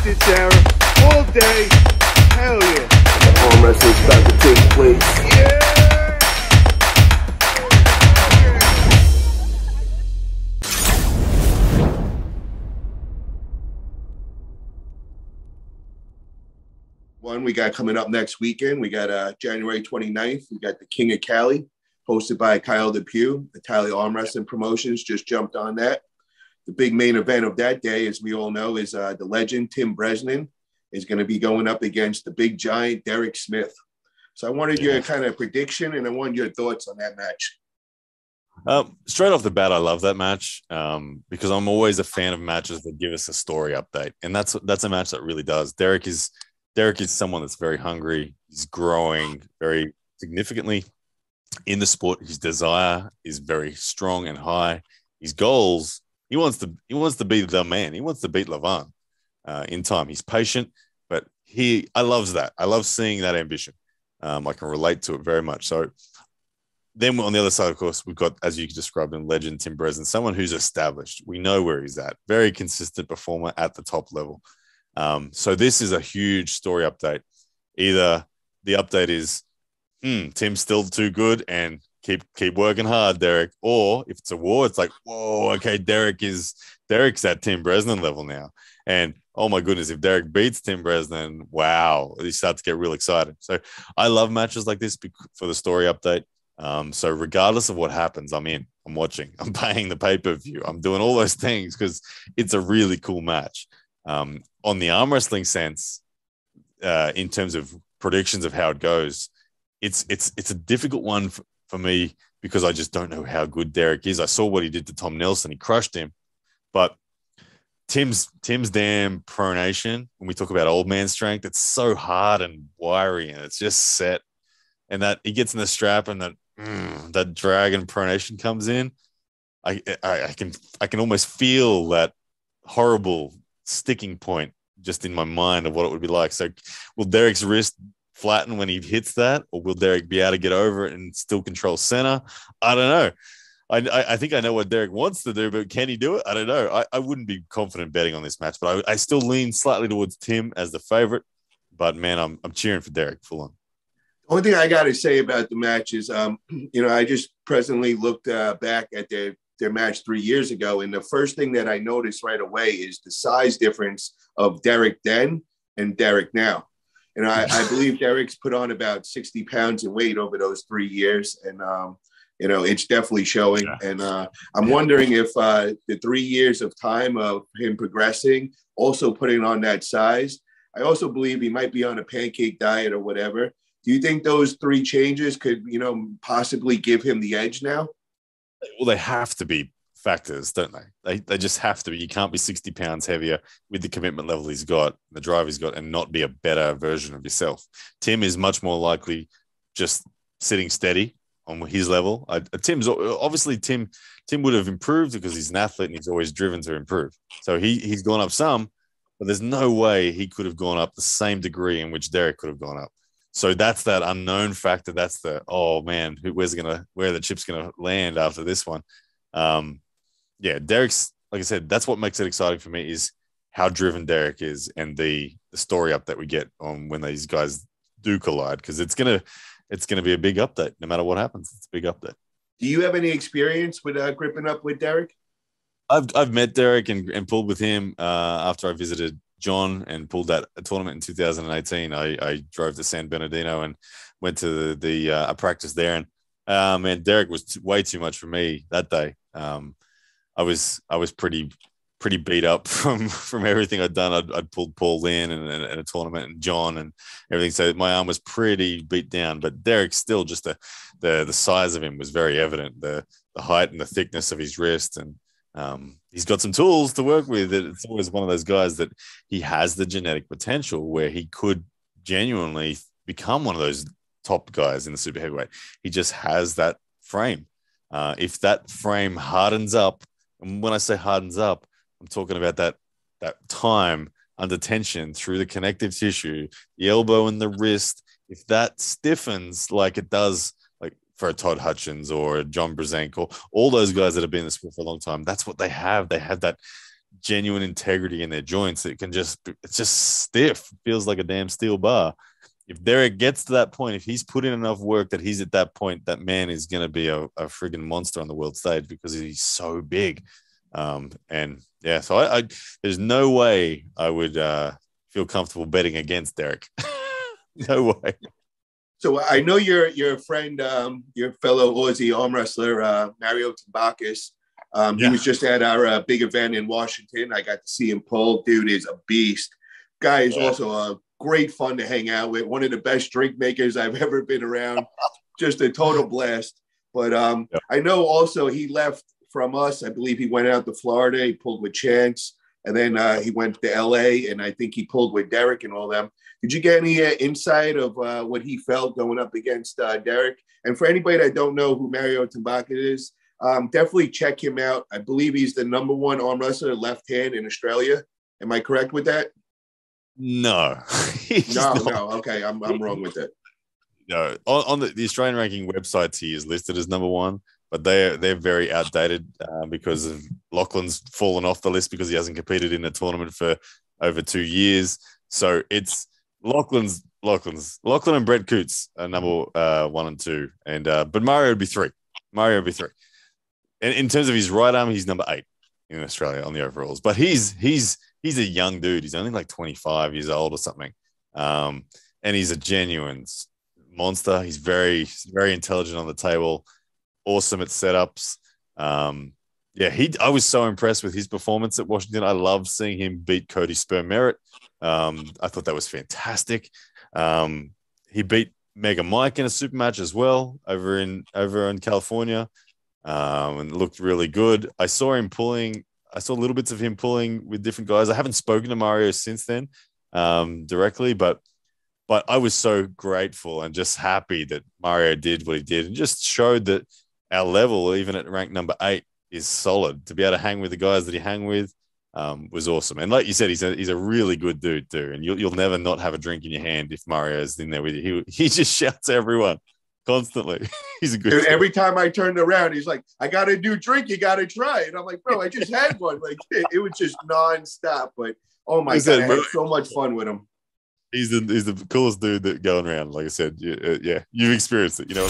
it, Sarah. All day. Hell yeah. Arm wrestling's about to take place. Yeah! One we got coming up next weekend. We got January 29th. We got the King of Cali, hosted by Kyle DePew. Italia ArmWrestling Promotions just jumped on that. The big main event of that day, as we all know, is the legend Tim Bresnan is going to be going up against the big giant Derek Smith. So I wanted your kind of prediction, and I wanted your thoughts on that match. Straight off the bat, I love that match because I'm always a fan of matches that give us a story update, and that's a match that really does. Derek is someone that's very hungry. He's growing very significantly in the sport. His desire is very strong and high. His goals, he wants to be the man. He wants to beat Levan in time. He's patient, but I love that. I love seeing that ambition. I can relate to it very much. So then on the other side, of course, we've got, as you described in legend, Tim Bresnan, someone who's established. We know where he's at. Very consistent performer at the top level. So this is a huge story update. Either the update is, Tim's still too good and keep working hard, Derek. Or if it's a war, it's like, whoa, okay, Derek's at Tim Bresnan level now. And oh my goodness, if Derek beats Tim Bresnan, wow, you start to get real excited. So I love matches like this for the story update. So regardless of what happens, I'm in. I'm watching. I'm paying the pay-per-view. I'm doing all those things because it's a really cool match. On the arm wrestling sense, in terms of predictions of how it goes, it's a difficult one for me because I just don't know how good Derek is. I saw what he did to Tom Nelson. He crushed him. But Tim's damn pronation, when we talk about old man strength, it's so hard and wiry and it's just set. And that he gets in the strap and that dragon pronation comes in. I can almost feel that horrible sticking point just in my mind of what it would be like. So will Derek's wrist flatten when he hits that, or will Derek be able to get over it and still control center? I don't know. I think I know what Derek wants to do, but can he do it? I don't know. I wouldn't be confident betting on this match, but I still lean slightly towards Tim as the favorite. But man, I'm cheering for Derek full on. The only thing I got to say about the match is, I just presently looked back at their match 3 years ago, and the first thing that I noticed right away is the size difference of Derek then and Derek now. And I believe Derek's put on about 60 pounds in weight over those 3 years, and it's definitely showing. Yeah. And I'm wondering if the 3 years of time of him progressing, also putting on that size, I also believe he might be on a pancake diet or whatever. Do you think those 3 changes could, possibly give him the edge now? Well, they have to be factors, don't they? They just have to be. You can't be 60 pounds heavier with the commitment level he's got, the drive he's got, and not be a better version of yourself. Tim is much more likely just sitting steady on his level. Tim's obviously Tim would have improved because he's an athlete and he's always driven to improve. So he's gone up some, but there's no way he could have gone up the same degree in which Derek could have gone up. So that's that unknown factor. That's the, oh man, where the chip's gonna land after this one. Derek's, like I said, that's what makes it exciting for me is how driven Derek is and the story up that we get on when these guys do collide, because it's gonna be a big update no matter what happens. It's a big update. Do you have any experience with gripping up with Derek? I've met Derek and pulled with him after I visited John and pulled that tournament in 2018. I drove to San Bernardino and went to the practice there, and Derek was way too much for me that day. I was pretty beat up from everything I'd done. I'd pulled Paul in and a tournament and John and everything, so my arm was pretty beat down. But Derek still, just the size of him was very evident. The height and the thickness of his wrist, and he's got some tools to work with. It's always one of those guys that he has the genetic potential where he could genuinely become one of those top guys in the super heavyweight. He just has that frame. If that frame hardens up, and when I say hardens up, I'm talking about that time under tension through the connective tissue, the elbow and the wrist. If that stiffens like it does, like for a Todd Hutchins or a John Brzenko, all those guys that have been in the sport for a long time, that's what they have. They have that genuine integrity in their joints. It's just stiff. Feels like a damn steel bar. If Derek gets to that point, if he's put in enough work that he's at that point, that man is going to be a friggin' monster on the world stage because he's so big. And yeah, so I there's no way I would feel comfortable betting against Derek. No way. So I know your friend, your fellow Aussie arm wrestler, Mario Tabakis. He was just at our big event in Washington. I got to see him pull. Dude is a beast. Guy is also great fun to hang out with. One of the best drink makers I've ever been around. Just a total blast. But I know also he left from us. I believe he went out to Florida. He pulled with Chance. And then he went to LA, and I think he pulled with Derek and all them. Did you get any insight of what he felt going up against Derek? And for anybody that don't know who Mario Tabakis is, definitely check him out. I believe he's the #1 arm wrestler left hand in Australia. Am I correct with that? No. No. Okay, I'm wrong with that. No, on the Australian ranking websites, he is listed as #1, but they're very outdated because of Lachlan's fallen off the list because he hasn't competed in a tournament for over 2 years. So it's Lachlan and Brett Coots are #1 and 2, and but Mario would be 3. And in terms of his right arm, he's #8 in Australia on the overalls. But he's a young dude. He's only like 25 years old or something, and he's a genuine monster. He's very intelligent on the table, awesome at setups. I was so impressed with his performance at Washington. I loved seeing him beat Cody Sperm-Merritt. I thought that was fantastic. He beat Mega Mike in a super match as well over in California, and looked really good. I saw little bits of him pulling with different guys. I haven't spoken to Mario since then directly, but I was so grateful and just happy that Mario did what he did and just showed that our level, even at rank #8, is solid. To be able to hang with the guys that he hang with was awesome. And like you said, he's a really good dude too. And you'll never not have a drink in your hand if Mario's in there with you. He just shouts at everyone constantly. He's a good dude. Every time I turned around, he's like, "I got a new drink. You got to try." And I'm like, "Bro, I just had one." Like it was just nonstop. But oh my God, I had so much fun with him. He's the coolest dude that going around. Like I said, yeah, you've experienced it, you know.